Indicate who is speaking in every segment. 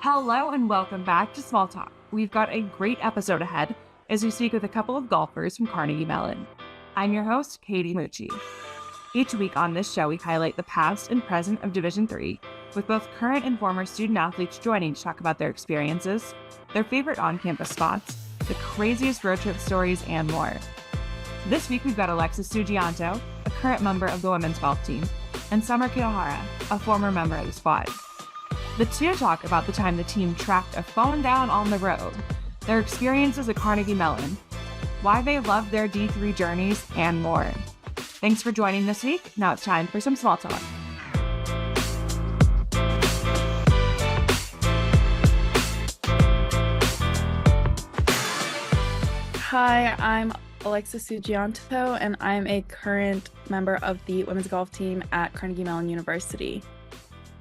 Speaker 1: Hello and welcome back to Small Talk. We've got a great episode ahead as we speak with a couple of golfers from Carnegie Mellon. I'm your host, Katie Mucci. Each week on this show, we highlight the past and present of Division III, with both current and former student athletes joining to talk about their experiences, their favorite on-campus spots, the craziest road trip stories, and more. This week, we've got Alexis Sudjianto, a current member of the women's golf team, and Summer Kitahara, a former member of the squad. The two talk about the time the team tracked a phone down on the road, their experiences at Carnegie Mellon, why they loved their D3 journeys, and more. Thanks for joining this week. Now it's time for some small talk.
Speaker 2: Hi, I'm Alexis Sudjianto, and I'm a current member of the women's golf team at Carnegie Mellon University.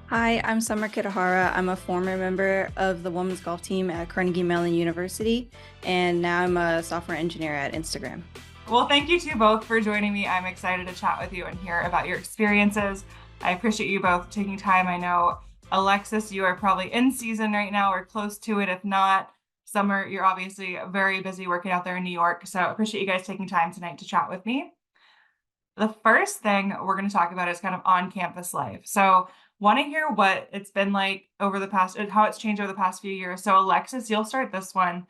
Speaker 3: Hi, I'm Summer Kitahara. I'm a former member of the women's golf team at Carnegie Mellon University, and now I'm a software engineer at Instagram.
Speaker 1: Well, thank you to both for joining me. I'm excited to chat with you and hear about your experiences. I appreciate you both taking time. I know, Alexis, you are probably in season right now or close to it. If not, Summer, you're obviously very busy working out there in New York. So I appreciate you guys taking time tonight to chat with me. The first thing we're going to talk about is kind of on-campus life. So want to hear what it's been like over the past, how it's changed over the past few years. So Alexis, you'll start this one.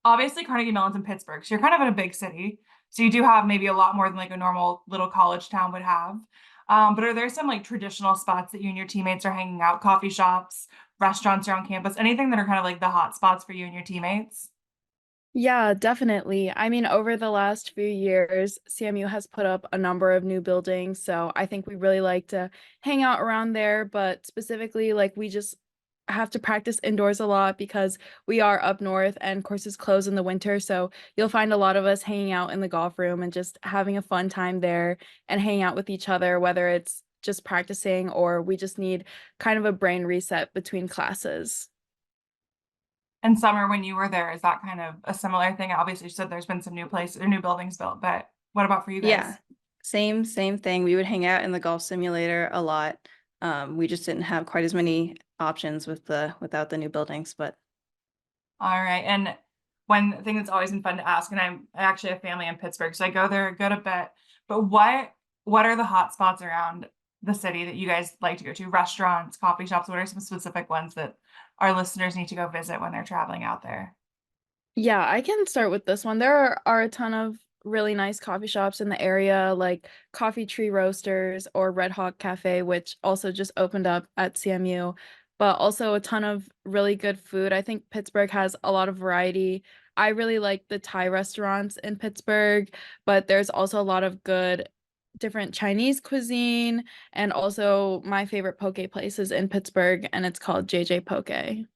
Speaker 1: Obviously Carnegie Mellon's in Pittsburgh, so you're kind of in a big city. So you do have maybe a lot more than like a normal little college town would have. But are there some like traditional spots that you and your teammates are hanging out, coffee shops, restaurants around campus, anything that are kind of like the hot spots for you and your teammates?
Speaker 2: Yeah, definitely. I mean, over the last few years, CMU has put up a number of new buildings, so I think we really like to hang out around there, but specifically, like, we just have to practice indoors a lot because we are up north and courses close in the winter, so you'll find a lot of us hanging out in the golf room and just having a fun time there and hanging out with each other, whether it's just practicing or we just need kind of a brain reset between classes.
Speaker 1: And Summer, when you were there, is that kind of a similar thing? Obviously, you said there's been some new places or new buildings built, but what about for you guys?
Speaker 3: Yeah, same thing. We would hang out in the golf simulator a lot. We just didn't have quite as many options without the new buildings, but
Speaker 1: All right. And one thing that's always been fun to ask, and I actually have family in Pittsburgh, so I go there a good bit. But what are the hot spots around the city that you guys like to go to? Restaurants, coffee shops? What are some specific ones that our listeners need to go visit when they're traveling out there?
Speaker 2: Yeah, I can start with this one. There are a ton of really nice coffee shops in the area, like Coffee Tree Roasters or Red Hawk Cafe, which also just opened up at CMU, but also a ton of really good food. I think Pittsburgh has a lot of variety. I really like the Thai restaurants in Pittsburgh, but there's also a lot of good different Chinese cuisine, and also my favorite poke place is in Pittsburgh, and it's called JJ Poke.
Speaker 1: Okay,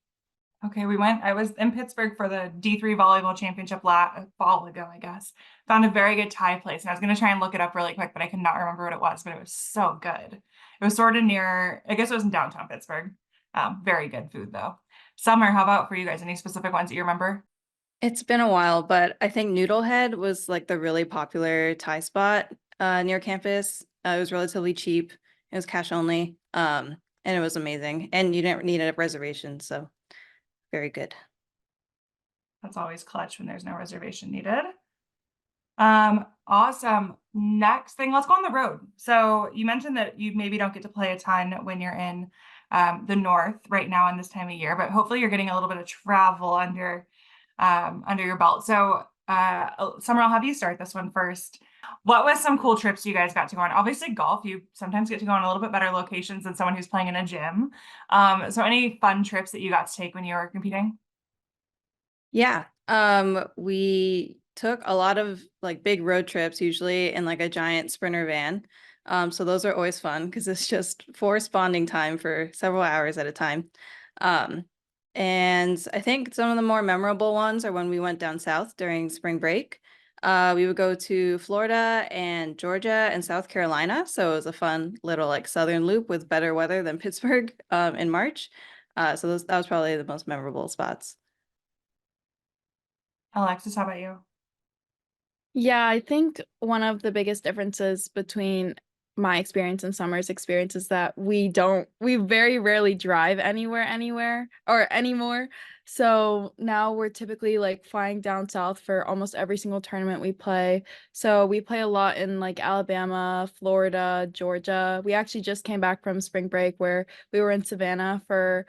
Speaker 1: I was in Pittsburgh for the D3 volleyball championship a fall ago, I guess. Found a very good Thai place. And I was going to try and look it up really quick, but I could not remember what it was, but it was so good. It was sort of near, I guess it was in downtown Pittsburgh. Very good food though. Summer, how about for you guys? Any specific ones that you remember?
Speaker 3: it's been a while. But I think Noodlehead was like the really popular Thai spot near campus. It was relatively cheap. It was cash only, and it was amazing. And you didn't need a reservation, so very good.
Speaker 1: That's always clutch when there's no reservation needed. Awesome. Next thing, let's go on the road. So you mentioned that you maybe don't get to play a ton when you're in the north right now in this time of year, but hopefully you're getting a little bit of travel under your belt. So Summer, I'll have you start this one first. What was some cool trips you guys got to go on? Obviously golf, you sometimes get to go on a little bit better locations than someone who's playing in a gym. So any fun trips that you got to take when you were competing?
Speaker 3: Yeah. We took a lot of like big road trips, usually in like a giant Sprinter van. So those are always fun because it's just forced bonding time for several hours at a time. Um, and I think some of the more memorable ones are when we went down south during spring break. We would go to Florida and Georgia and South Carolina. So it was a fun little like southern loop with better weather than Pittsburgh in March. So that was probably the most memorable spots.
Speaker 1: Alexis, how about you?
Speaker 2: Yeah, I think one of the biggest differences between my experience and Summer's experience is that we very rarely drive anywhere or anymore. So now we're typically like flying down south for almost every single tournament we play. So we play a lot in like Alabama, Florida, Georgia. We actually just came back from spring break where we were in Savannah for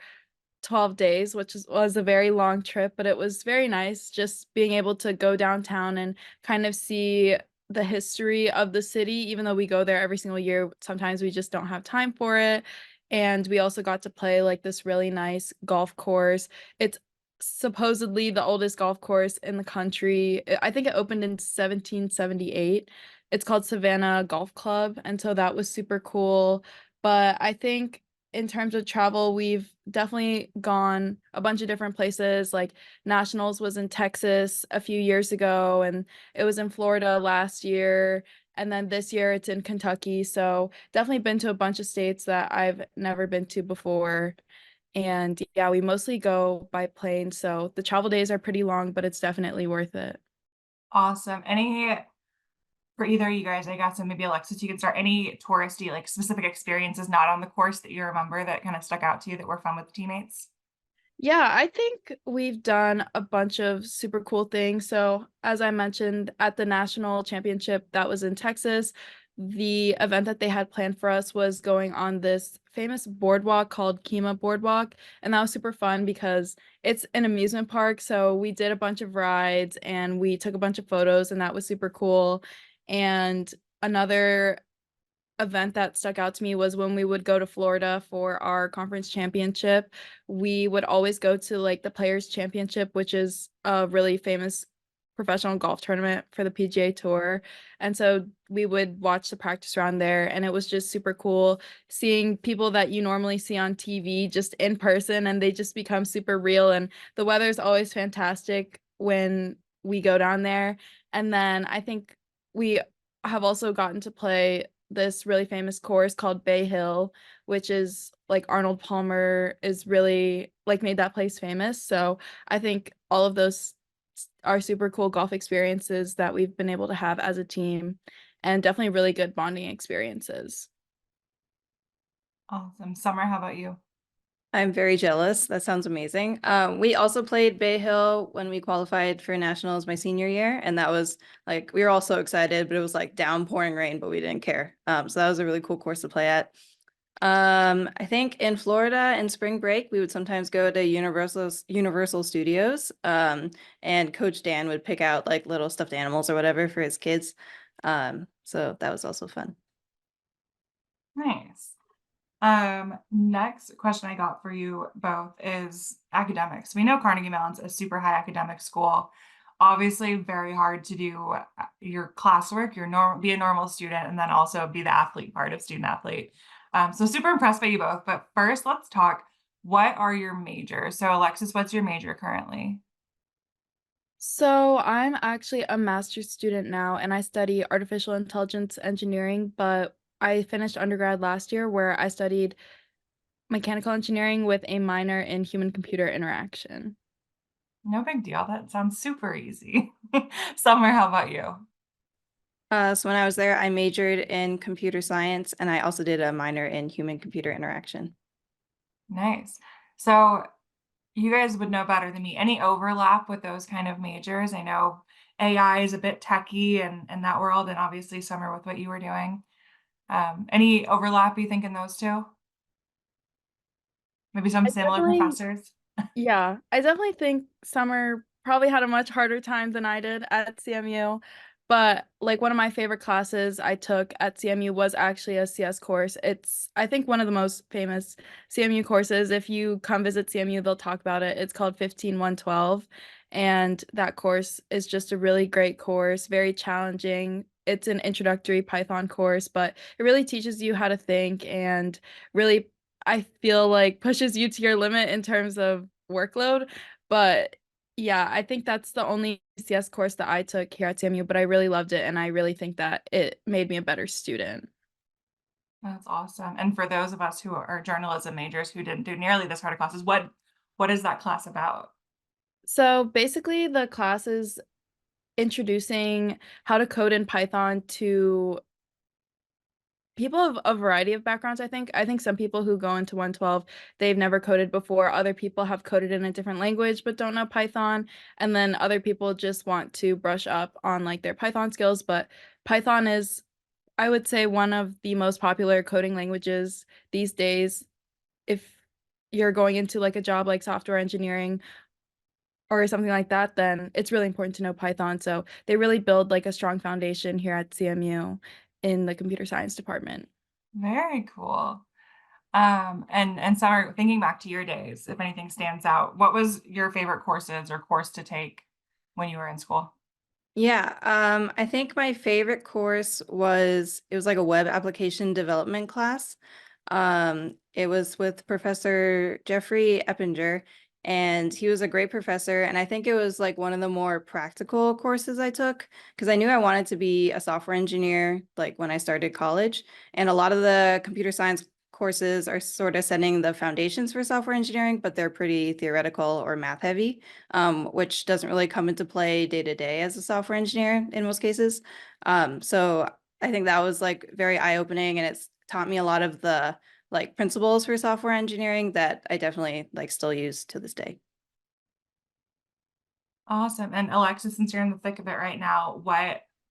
Speaker 2: 12 days, which was a very long trip, but it was very nice just being able to go downtown and kind of see the history of the city. Even though we go there every single year, sometimes we just don't have time for it. And we also got to play like this really nice golf course. It's supposedly the oldest golf course in the country. I think it opened in 1778. It's called Savannah Golf Club, and so that was super cool. But I think in terms of travel, we've definitely gone a bunch of different places. Like Nationals was in Texas a few years ago, and it was in Florida last year. And then this year it's in Kentucky. So definitely been to a bunch of states that I've never been to before. And yeah, we mostly go by plane. So the travel days are pretty long, but it's definitely worth it.
Speaker 1: Awesome. Any for either of you guys, I guess, and maybe Alexis, you can start, any touristy, like specific experiences not on the course that you remember that kind of stuck out to you that were fun with teammates?
Speaker 2: Yeah, I think we've done a bunch of super cool things. So, as I mentioned, at the national championship that was in Texas, the event that they had planned for us was going on this famous boardwalk called Kima Boardwalk. And that was super fun because it's an amusement park. So, we did a bunch of rides and we took a bunch of photos, and that was super cool. And another event that stuck out to me was when we would go to Florida for our conference championship. We would always go to like the Players Championship, which is a really famous professional golf tournament for the PGA Tour. And so we would watch the practice round there, and it was just super cool seeing people that you normally see on TV just in person, and they just become super real. And the weather is always fantastic when we go down there. And then I think we have also gotten to play this really famous course called Bay Hill, which is like Arnold Palmer is really like made that place famous. So I think all of those are super cool golf experiences that we've been able to have as a team, and definitely really good bonding experiences.
Speaker 1: Awesome. Summer, how about you?
Speaker 3: I'm very jealous. That sounds amazing. We also played Bay Hill when we qualified for nationals my senior year, and that was like we were all so excited, but it was like downpouring rain, but we didn't care. So that was a really cool course to play at. I think in Florida in spring break, we would sometimes go to Universal Studios, and Coach Dan would pick out like little stuffed animals or whatever for his kids. So that was also fun.
Speaker 1: Nice. Next question I got for you both is academics. We know Carnegie Mellon's a super high academic school. Obviously, very hard to do your classwork, be a normal student, and then also be the athlete part of student athlete. So super impressed by you both. But first, let's talk. What are your majors? So, Alexis, what's your major currently?
Speaker 2: So I'm actually a master's student now, and I study artificial intelligence engineering, but I finished undergrad last year where I studied mechanical engineering with a minor in human computer interaction.
Speaker 1: No big deal. That sounds super easy. Summer, how about you?
Speaker 3: So when I was there, I majored in computer science, and I also did a minor in human computer interaction.
Speaker 1: Nice. So you guys would know better than me. Any overlap with those kind of majors? I know AI is a bit techy and in that world, and obviously Summer with what you were doing. Any overlap you think in those two? Maybe some
Speaker 2: I
Speaker 1: similar
Speaker 2: definitely
Speaker 1: professors?
Speaker 2: Yeah, I definitely think Summer probably had a much harder time than I did at CMU. But like one of my favorite classes I took at CMU was actually a CS course. It's, I think, one of the most famous CMU courses. If you come visit CMU, they'll talk about it. It's called 15112. And that course is just a really great course, very challenging. It's an introductory Python course, but it really teaches you how to think and really, I feel like, pushes you to your limit in terms of workload. But yeah, I think that's the only CS course that I took here at CMU, but I really loved it, and I really think that it made me a better student.
Speaker 1: That's awesome. And for those of us who are journalism majors who didn't do nearly this hard of classes, what is that class about?
Speaker 2: So basically, the class is introducing how to code in Python to people of a variety of backgrounds, I think. I think some people who go into 112, they've never coded before. Other people have coded in a different language but don't know Python. And then other people just want to brush up on like their Python skills. But Python is, I would say, one of the most popular coding languages these days. If you're going into like a job like software engineering or something like that, then it's really important to know Python. So they really build like a strong foundation here at CMU in the computer science department.
Speaker 1: Very cool. And Summer, thinking back to your days, if anything stands out, what was your favorite courses or course to take when you were in school?
Speaker 3: Yeah, I think my favorite course was it was like a web application development class. It was with Professor Jeffrey Eppinger, and he was a great professor. And I think it was like one of the more practical courses I took because I knew I wanted to be a software engineer like when I started college. And a lot of the computer science courses are sort of setting the foundations for software engineering, but they're pretty theoretical or math heavy, which doesn't really come into play day to day as a software engineer in most cases. So I think that was like very eye-opening, and it's taught me a lot of the like principles for software engineering that I definitely like still use to this day.
Speaker 1: Awesome. And Alexis, since you're in the thick of it right now,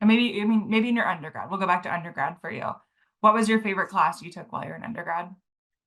Speaker 1: and maybe in your undergrad, we'll go back to undergrad for you. What was your favorite class you took while you're in undergrad?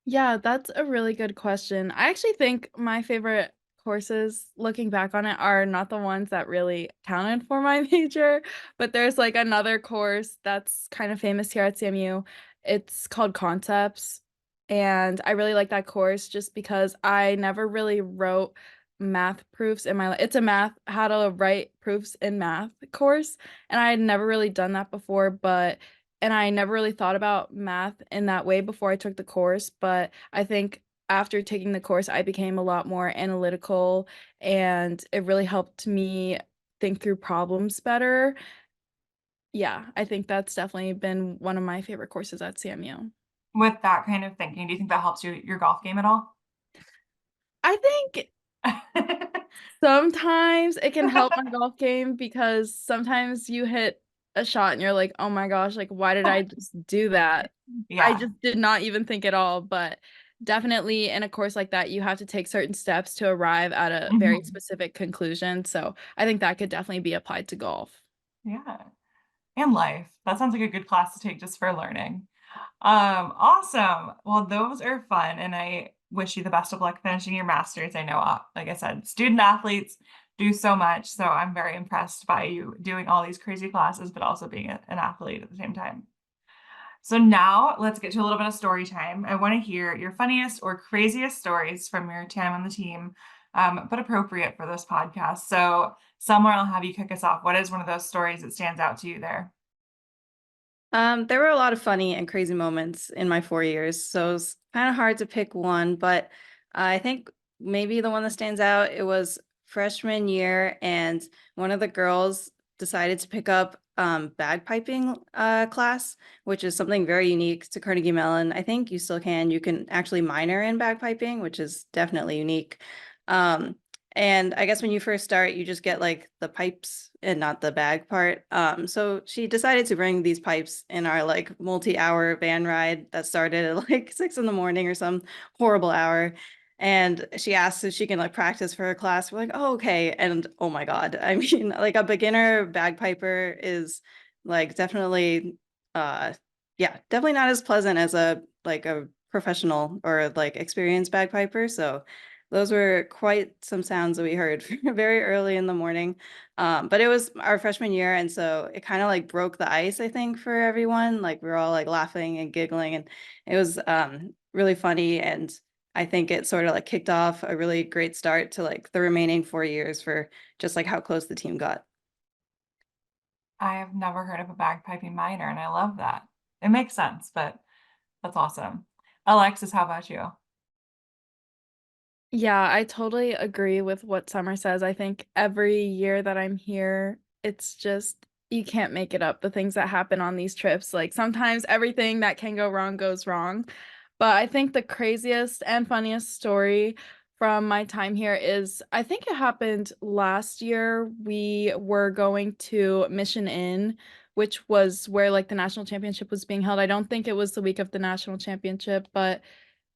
Speaker 2: Yeah, that's a really good question. I actually think my favorite courses, looking back on it, are not the ones that really counted for my major, but there's like another course that's kind of famous here at CMU. It's called Concepts, and I really like that course just because I never really wrote math proofs in my life. It's a math, how to write proofs in math course, and I had never really done that before, and I never really thought about math in that way before I took the course, but I think after taking the course, I became a lot more analytical, and it really helped me think through problems better. Yeah, I think that's definitely been one of my favorite courses at CMU.
Speaker 1: With that kind of thinking, do you think that helps your golf game at all?
Speaker 2: I think sometimes it can help my golf game because sometimes you hit a shot and you're like, oh my gosh, like, why did I just do that? I
Speaker 1: Yeah.
Speaker 2: just did not even think at all. But definitely in a course like that, you have to take certain steps to arrive at a very
Speaker 1: Mhm.
Speaker 2: specific conclusion. So I think that could definitely be applied to golf.
Speaker 1: Yeah. And life. That sounds like a good class to take just for learning. Awesome. Well, those are fun, and I wish you the best of luck finishing your master's. I know, like I said, student athletes do so much, so I'm very impressed by you doing all these crazy classes, but also being an athlete at the same time. So now let's get to a little bit of story time. I want to hear your funniest or craziest stories from your time on the team, but appropriate for this podcast. So somewhere I'll have you kick us off. What is one of those stories that stands out to you there?
Speaker 3: There were a lot of funny and crazy moments in my 4 years, so it's kind of hard to pick one, but I think maybe the one that stands out, it was freshman year, and one of the girls decided to pick up bagpiping class, which is something very unique to Carnegie Mellon. I think you still can. You can actually minor in bagpiping, which is definitely unique. Um, and I guess when you first start, you just get like the pipes and not the bag part. So she decided to bring these pipes in our like multi-hour van ride that started at like 6 in the morning or some horrible hour. And she asked if she can like practice for her class. We're like, oh, okay. And oh my God. I mean, like a beginner bagpiper is like definitely yeah, definitely not as pleasant as a professional or like experienced bagpiper. So those were quite some sounds that we heard very early in the morning. But it was our freshman year, and so it kind of like broke the ice, I think, for everyone. Like we were all like laughing and giggling, and it was really funny. And I think it sort of like kicked off a really great start to like the remaining 4 years for just like how close the team got.
Speaker 1: I have never heard of a bagpiping minor, and I love that. It makes sense, but that's awesome. Alexis, how about you?
Speaker 2: Yeah, I totally agree with what Summer says. I think every year that I'm here, it's just you can't make it up. The things that happen on these trips, like sometimes everything that can go wrong goes wrong. But I think the craziest and funniest story from my time here is I think it happened last year. We were going to Mission Inn which was where like the national championship was being held. I don't think it was the week of the national championship, but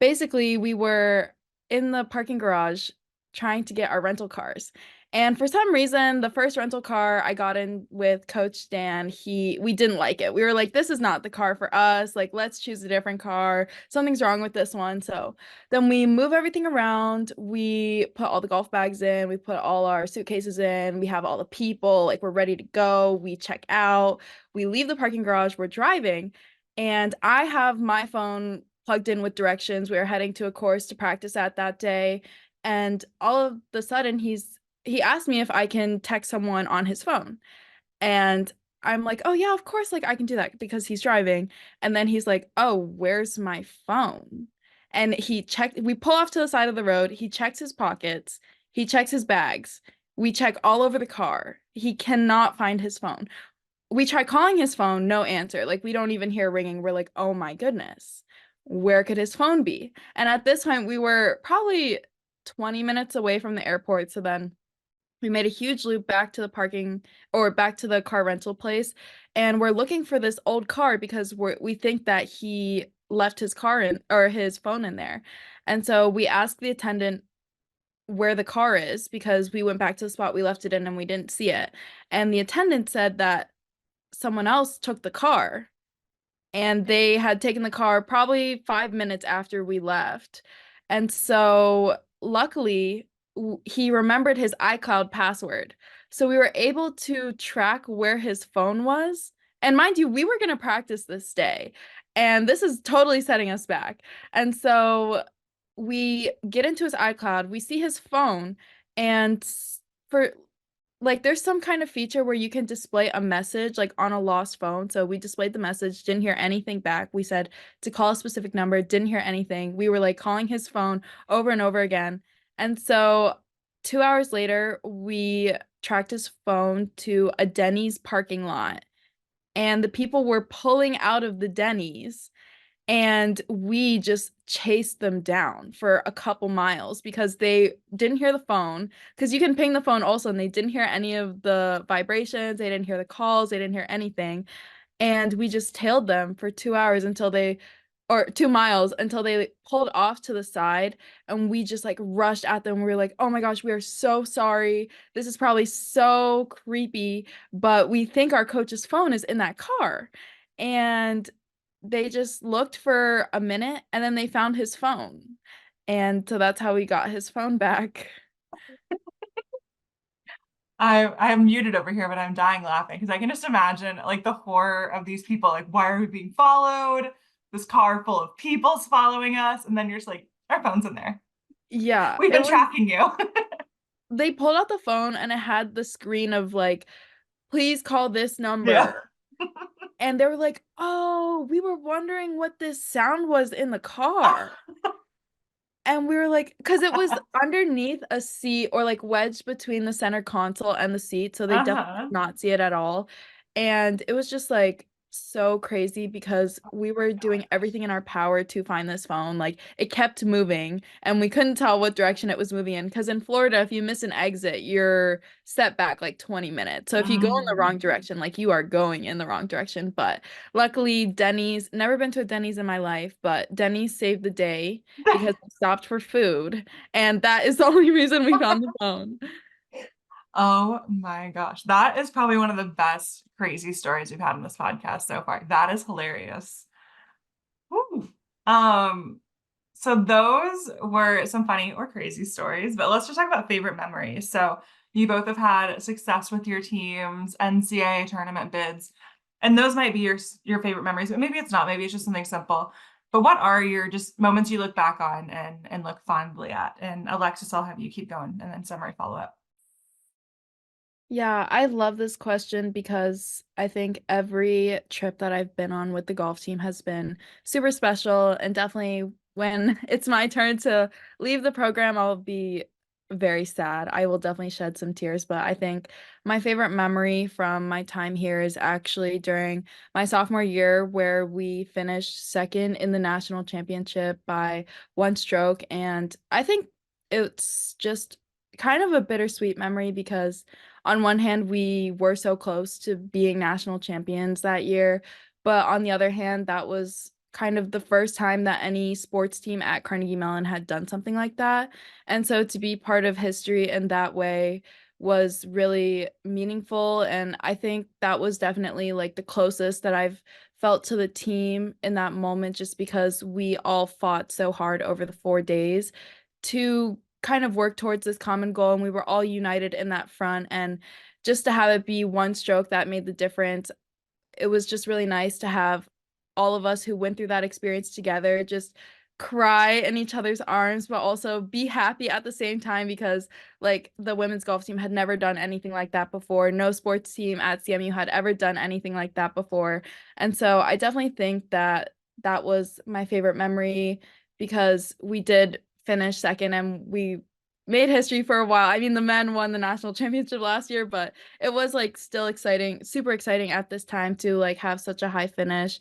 Speaker 2: basically we were in the parking garage trying to get our rental cars. And for some reason, the first rental car I got in with Coach Dan, we didn't like it. We were like, this is not the car for us. Like, let's choose a different car. Something's wrong with this one. So then we move everything around. We put all the golf bags in. We put all our suitcases in. We have all the people. Like, we're ready to go. We check out. We leave the parking garage. We're driving. And I have my phone plugged in with directions. We were heading to a course to practice at that day. And all of a sudden, he asked me if I can text someone on his phone. And I'm like, oh yeah, of course, like I can do that because he's driving. And then he's like, oh, where's my phone? And we pull off to the side of the road. He checks his pockets. He checks his bags. We check all over the car. He cannot find his phone. We try calling his phone, no answer. Like we don't even hear ringing. We're like, oh my goodness, where could his phone be? And at this point, we were probably 20 minutes away from the airport. So then we made a huge loop back to the car rental place, and we're looking for this old car because we think that he left his car in or his phone in there. And so we asked the attendant where the car is because we went back to the spot we left it in and we didn't see it. And the attendant said that someone else took the car and they had taken the car probably 5 minutes after we left. And so luckily, he remembered his iCloud password. So we were able to track where his phone was. And mind you, we were going to practice this day. And this is totally setting us back. And so we get into his iCloud, we see his phone, and for like there's some kind of feature where you can display a message like on a lost phone. So we displayed the message, didn't hear anything back. We said to call a specific number, didn't hear anything. We were like calling his phone over and over again. And so 2 hours later, we tracked his phone to a Denny's parking lot. And the people were pulling out of the Denny's. And we just chased them down for a couple miles because they didn't hear the phone. Because you can ping the phone also, and they didn't hear any of the vibrations. They didn't hear the calls. They didn't hear anything. And we just tailed them for 2 hours or 2 miles until they pulled off to the side. And we just like rushed at them. We were like, oh my gosh, we are so sorry. This is probably so creepy, but we think our coach's phone is in that car. And they just looked for a minute and then they found his phone. And so that's how we got his phone back.
Speaker 1: I'm muted over here, but I'm dying laughing because I can just imagine like the horror of these people. Like, why are we being followed? This car full of people's following us, and then you're just like, our phone's in there.
Speaker 2: Yeah.
Speaker 1: We've been tracking you.
Speaker 2: They pulled out the phone and it had the screen of like, please call this number.
Speaker 1: Yeah.
Speaker 2: And they were like, oh, we were wondering what this sound was in the car. And we were like, because it was underneath a seat or like wedged between the center console and the seat. So they definitely did not see it at all. And it was just like so crazy because we were doing everything in our power to find this phone. Like it kept moving and we couldn't tell what direction it was moving in. Because in Florida, if you miss an exit, you're set back like 20 minutes. So if you go in the wrong direction, like you are going in the wrong direction. But luckily, never been to a Denny's in my life, but Denny's saved the day because we stopped for food. And that is the only reason we found the phone.
Speaker 1: Oh my gosh. That is probably one of the best crazy stories we've had in this podcast so far. That is hilarious. Woo. So those were some funny or crazy stories, but let's just talk about favorite memories. So you both have had success with your teams, NCAA tournament bids, and those might be your favorite memories, but maybe it's not. Maybe it's just something simple. But what are your just moments you look back on and look fondly at? And Alexis, I'll have you keep going and then Summer follow up.
Speaker 2: Yeah, I love this question because I think every trip that I've been on with the golf team has been super special. And definitely when it's my turn to leave the program, I'll be very sad. I will definitely shed some tears. But I think my favorite memory from my time here is actually during my sophomore year, where we finished second in the national championship by one stroke. And I think it's just kind of a bittersweet memory because on one hand, we were so close to being national champions that year, but on the other hand, that was kind of the first time that any sports team at Carnegie Mellon had done something like that. And so to be part of history in that way was really meaningful. And I think that was definitely like the closest that I've felt to the team in that moment, just because we all fought so hard over the 4 days to kind of work towards this common goal. And we were all united in that front. And just to have it be one stroke that made the difference, it was just really nice to have all of us who went through that experience together just cry in each other's arms, but also be happy at the same time, because like the women's golf team had never done anything like that before. No sports team at CMU had ever done anything like that before. And so I definitely think that that was my favorite memory, because we did finish second and we made history for a while. I mean, the men won the national championship last year, but it was like still exciting, super exciting at this time to like have such a high finish.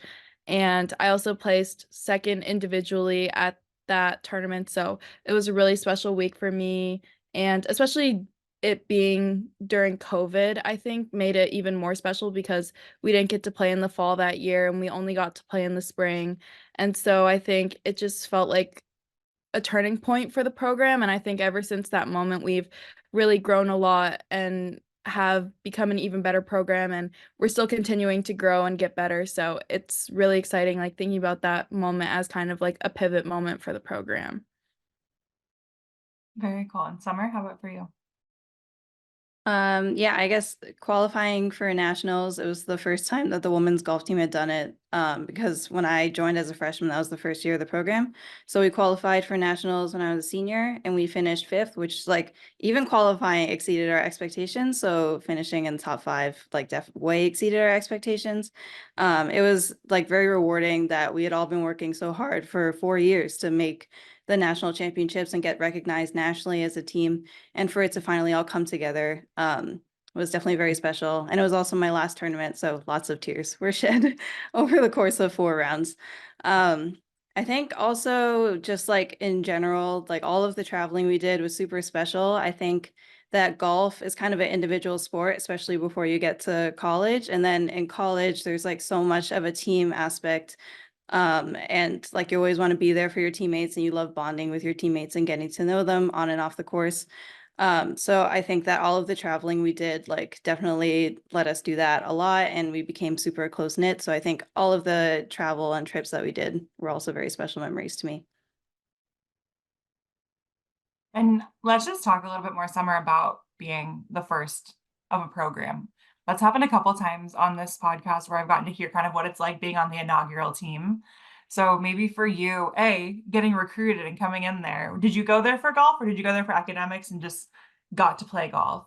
Speaker 2: And I also placed second individually at that tournament. So it was a really special week for me. And especially it being during COVID, I think made it even more special, because we didn't get to play in the fall that year and we only got to play in the spring. And so I think it just felt like a turning point for the program. And I think ever since that moment, we've really grown a lot and have become an even better program. And we're still continuing to grow and get better. So it's really exciting, like thinking about that moment as kind of like a pivot moment for the program.
Speaker 1: Very cool. And Summer, how about for you?
Speaker 3: Yeah, I guess qualifying for nationals, it was the first time that the women's golf team had done it. Because when I joined as a freshman, that was the first year of the program. So we qualified for nationals when I was a senior, and we finished fifth, which like even qualifying exceeded our expectations. So finishing in top five, like way exceeded our expectations. It was like very rewarding that we had all been working so hard for 4 years to make the national championships and get recognized nationally as a team, and for it to finally all come together was definitely very special. And it was also my last tournament, so lots of tears were shed over the course of 4 rounds. I think also just like in general, like all of the traveling we did was super special. I think that golf is kind of an individual sport, especially before you get to college. And then in college, there's like so much of a team aspect. And like you always want to be there for your teammates, and you love bonding with your teammates and getting to know them on and off the course. So I think that all of the traveling we did like definitely let us do that a lot, and we became super close knit. So I think all of the travel and trips that we did were also very special memories to me.
Speaker 1: And let's just talk a little bit more, Summer, about being the first of a program. That's happened a couple times on this podcast where I've gotten to hear kind of what it's like being on the inaugural team. So maybe for you, getting recruited and coming in there, did you go there for golf or did you go there for academics and just got to play golf?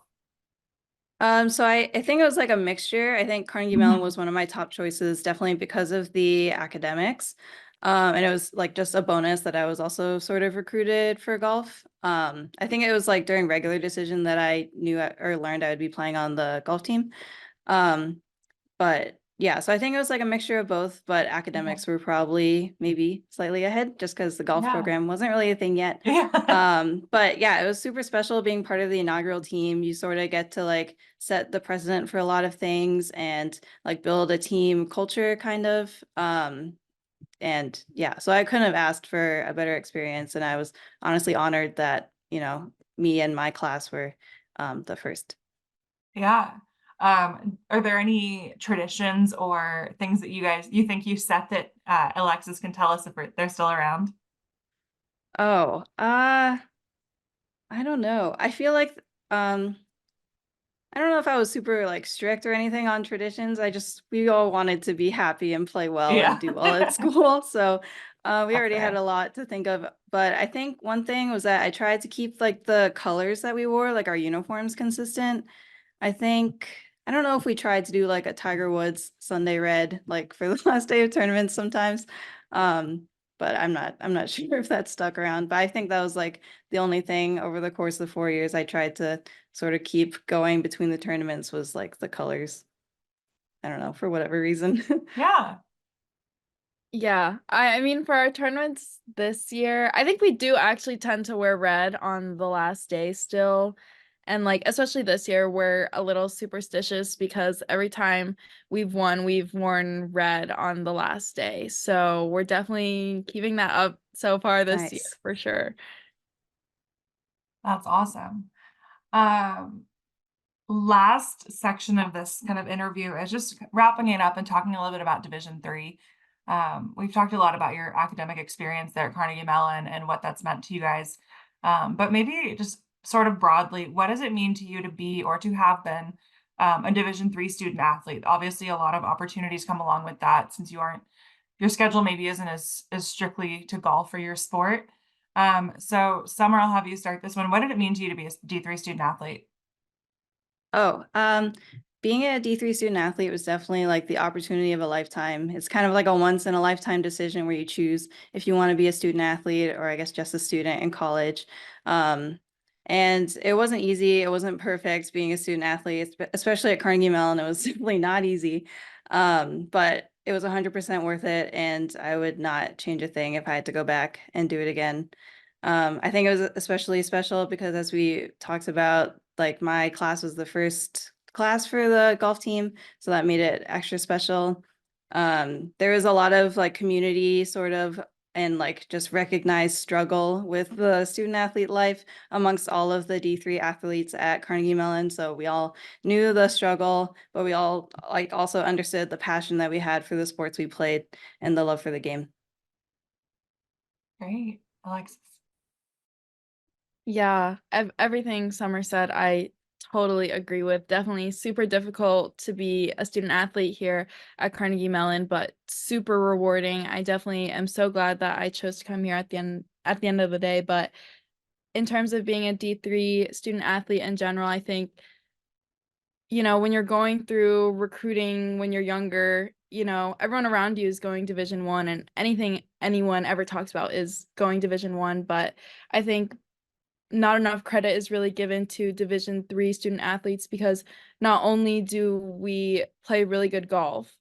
Speaker 3: So I think it was like a mixture. I think Carnegie Mellon was one of my top choices, definitely because of the academics. And it was like just a bonus that I was also sort of recruited for golf. I think it was like during regular decision that I knew or learned I would be playing on the golf team. But yeah, so I think it was like a mixture of both, but academics were probably maybe slightly ahead just because the golf program wasn't really a thing yet. But yeah, it was super special being part of the inaugural team. You sort of get to like set the precedent for a lot of things and like build a team culture kind of. And yeah, so I couldn't have asked for a better experience. And I was honestly honored that, me and my class were the first.
Speaker 1: Yeah. Are there any traditions or things that you think you set that Alexis can tell us if they're still around?
Speaker 3: Oh, I don't know. I feel like I don't know if I was super like strict or anything on traditions. We all wanted to be happy and play well and do well at school. So we already had a lot to think of. But I think one thing was that I tried to keep like the colors that we wore, like our uniforms, consistent. I don't know if we tried to do like a Tiger Woods Sunday red, like for the last day of tournaments sometimes. But I'm not sure if that stuck around. But I think that was like the only thing over the course of 4 years I tried to sort of keep going between the tournaments was like the colors. I don't know, for whatever reason.
Speaker 1: Yeah.
Speaker 2: Yeah, I mean, for our tournaments this year, I think we do actually tend to wear red on the last day still. And like, especially this year, we're a little superstitious because every time we've won, we've worn red on the last day. So we're definitely keeping that up so far this year
Speaker 3: Nice.
Speaker 2: for sure.
Speaker 1: That's awesome. Um, Last section of this kind of interview is just wrapping it up and talking a little bit about Division III. We've talked a lot about your academic experience there at Carnegie Mellon and what that's meant to you guys. But maybe just sort of broadly, what does it mean to you to be or to have been a Division III student athlete? Obviously, a lot of opportunities come along with that since your schedule maybe isn't as strictly to golf for your sport. So Summer, I'll have you start this one. What did it mean to you to be a D3 student athlete?
Speaker 3: Oh, being a D3 student athlete was definitely like the opportunity of a lifetime. It's kind of like a once in a lifetime decision where you choose if you want to be a student athlete or I guess just a student in college. And it wasn't easy. It wasn't perfect being a student athlete, especially at Carnegie Mellon. It was simply not easy. But it was 100% worth it. And I would not change a thing if I had to go back and do it again. I think it was especially special because as we talked about, like my class was the first class for the golf team, so that made it extra special. There was a lot of like community sort of and like just recognized struggle with the student athlete life amongst all of the D3 athletes at Carnegie Mellon. So we all knew the struggle, but we all like also understood the passion that we had for the sports we played and the love for the game.
Speaker 1: Great. Alexis.
Speaker 2: Yeah, everything Summer said, I totally agree with. Definitely super difficult to be a student athlete here at Carnegie Mellon, but super rewarding. I definitely am so glad that I chose to come here at the end of the day. But in terms of being a D3 student athlete in general, I think, when you're going through recruiting when you're younger, everyone around you is going Division I, and anything anyone ever talks about is going Division I. But I think not enough credit is really given to Division III student athletes because not only do we play really good golf,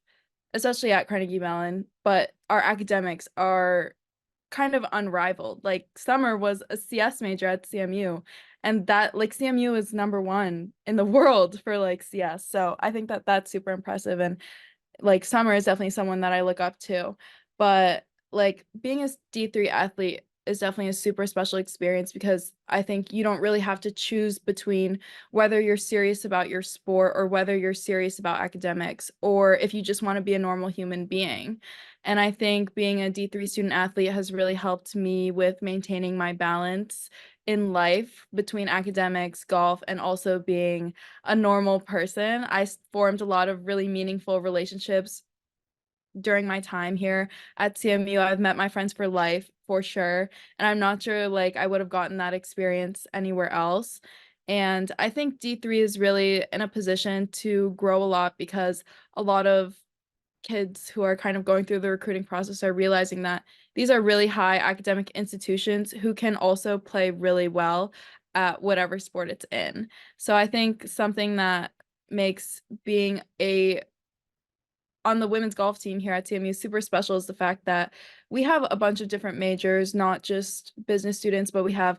Speaker 2: especially at Carnegie Mellon, but our academics are kind of unrivaled. Like Summer was a CS major at CMU, and that like CMU is number 1 in the world for like CS. So I think that that's super impressive, and like Summer is definitely someone that I look up to. But like being a D3 athlete is definitely a super special experience because I think you don't really have to choose between whether you're serious about your sport or whether you're serious about academics or if you just want to be a normal human being. And I think being a D3 student athlete has really helped me with maintaining my balance in life between academics, golf, and also being a normal person. I formed a lot of really meaningful relationships during my time here at CMU. I've met my friends for life for sure, and I'm not sure like I would have gotten that experience anywhere else. And I think D3 is really in a position to grow a lot because a lot of kids who are kind of going through the recruiting process are realizing that these are really high academic institutions who can also play really well at whatever sport it's in. So I think something that makes being a on the women's golf team here at CMU super special is the fact that we have a bunch of different majors, not just business students, but we have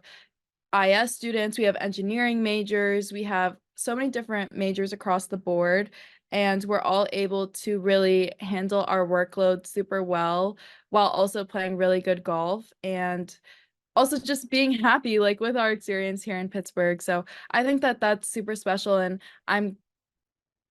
Speaker 2: IS students, we have engineering majors, we have so many different majors across the board, and we're all able to really handle our workload super well while also playing really good golf and also just being happy like with our experience here in Pittsburgh. So I think that that's super special, and I'm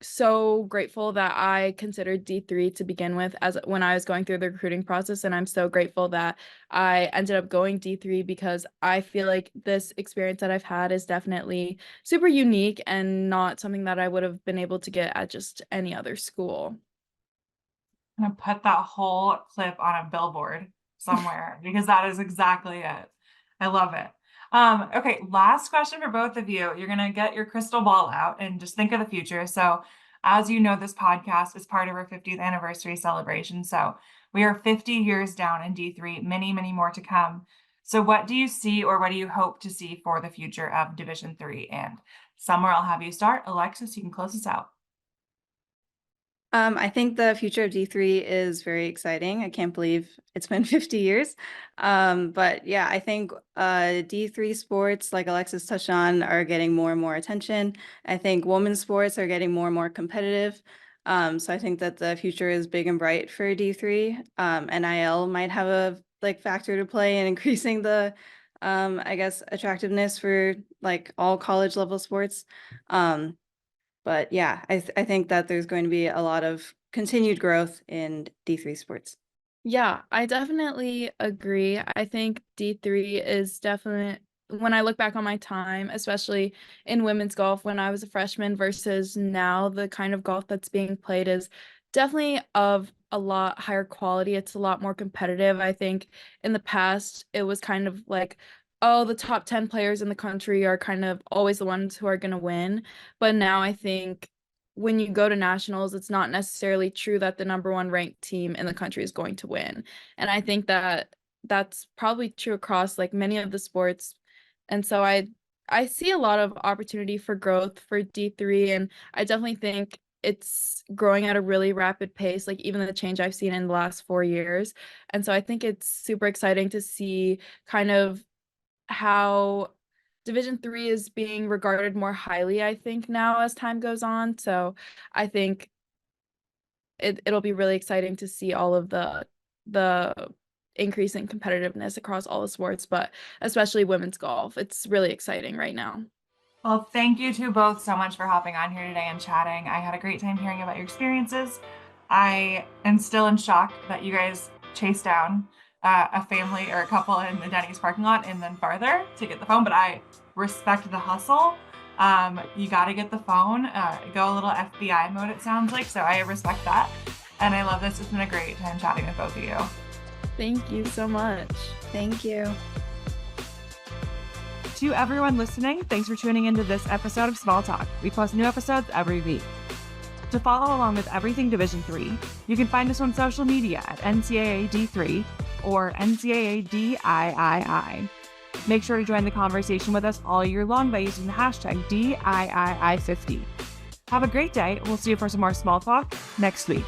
Speaker 2: so grateful that I considered D3 to begin with as when I was going through the recruiting process, and I'm so grateful that I ended up going D3 because I feel like this experience that I've had is definitely super unique and not something that I would have been able to get at just any other school.
Speaker 1: I'm gonna put that whole clip on a billboard somewhere because that is exactly it. I love it. Okay, last question for both of you. You're gonna get your crystal ball out and just think of the future. So, as you know, this podcast is part of our 50th anniversary celebration. So we are 50 years down in D3, many, many more to come. So, what do you see or what do you hope to see for the future of Division III? And Summer, I'll have you start. Alexis, you can close us out.
Speaker 3: I think the future of D3 is very exciting. I can't believe it's been 50 years. But yeah, I think D3 sports, like Alexis touched on, are getting more and more attention. I think women's sports are getting more and more competitive. So I think that the future is big and bright for D3. NIL might have a factor to play in increasing the I guess attractiveness for like all college level sports. But yeah, I think that there's going to be a lot of continued growth in D3 sports.
Speaker 2: Yeah, I definitely agree. I think D3 is definitely, when I look back on my time, especially in women's golf when I was a freshman versus now, the kind of golf that's being played is definitely of a lot higher quality. It's a lot more competitive. I think in the past, it was kind of like, oh, the top 10 players in the country are kind of always the ones who are going to win. But now I think when you go to nationals, it's not necessarily true that the number one ranked team in the country is going to win. And I think that that's probably true across like many of the sports. And so I see a lot of opportunity for growth for D3, and I definitely think it's growing at a really rapid pace, like even the change I've seen in the last 4 years. And so I think it's super exciting to see kind of how Division 3 is being regarded more highly, I think, now as time goes on. So I think it'll be really exciting to see all of the increase in competitiveness across all the sports, but especially women's golf. It's really exciting right now.
Speaker 1: Well, thank you two both so much for hopping on here today and chatting. I had a great time hearing about your experiences. I am still in shock that you guys chased down a family or a couple in the Denny's parking lot and then farther to get the phone, but I respect the hustle. You got to get the phone, go a little FBI mode, it sounds like. So I respect that. And I love this. It's been a great time chatting with both of you.
Speaker 2: Thank you so much.
Speaker 3: Thank you.
Speaker 1: To everyone listening, thanks for tuning into this episode of Small Talk. We post new episodes every week. To follow along with everything Division 3, you can find us on social media at NCAA D3 or NCAA DIII. Make sure to join the conversation with us all year long by using the hashtag DIII50. Have a great day. We'll see you for some more Small Talk next week.